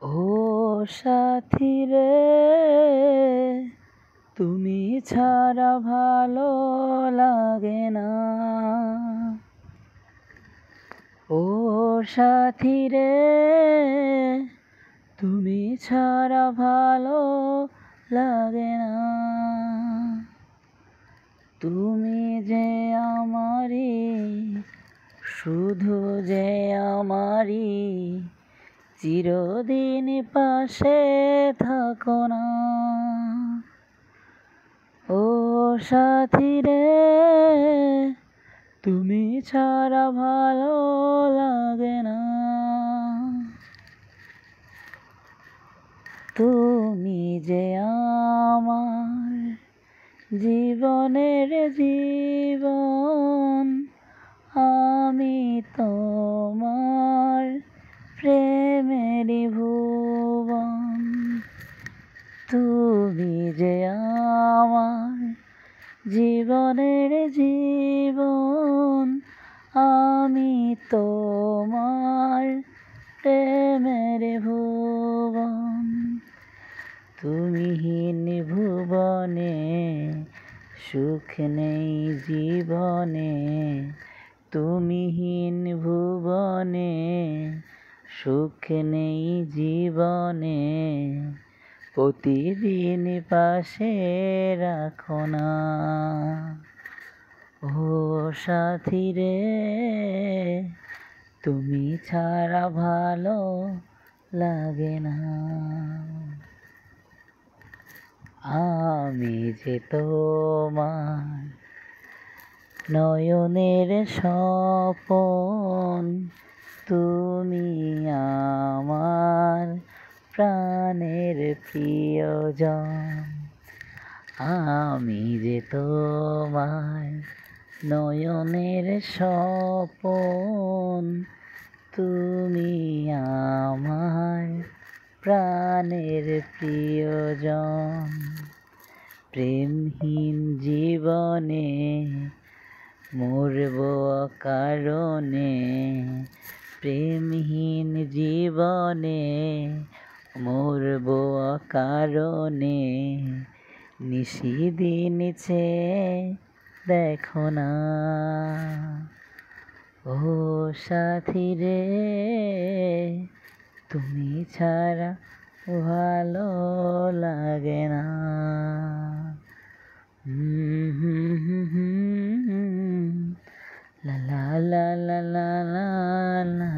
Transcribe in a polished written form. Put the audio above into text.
ও সাথী রে, তুমি ছাড়া ভালো লাগে না। ও সাথী রে, তুমি ছাড়া ভালো লাগে না। তুমি যে আমারই, শুধু যে আমারই, চিরদিন পাশে থাকো না। ও সাথী রে, তুমি ছাড়া ভালো লাগে না। তুমি যে আমার জীবনের জীবন, আমি তোমার প্রেমেরই ভুবন। তুমি যে আমার জীবনের জীবন, আমি তোমার প্রেমের ভুবন। তুমিহীন ভুবনে সুখ নেই জীবনে, তুমিহীন ভুবনে সুখ নেই জীবনে। প্রতিদিন পাশে রাখো না। ও সাথী রে, তুমি ছাড়া ভালো লাগে না। আমি যে তোমার নয়নের স্বপন, তুমি আমার প্রাণের প্রিয়জন। আমি যে তোমার নয়নের স্বপন, তুমি আমার প্রাণের প্রিয়জন। প্রেমহীন জীবনে মরব অকারণে, প্রেমহীন জীবনে মরব অকারণে। নিশিদিন চেয়ে দেখো না। ও সাথী রে, তুমি ছাড়া ভালো লাগে না। লা লা লা লা লা লা লা।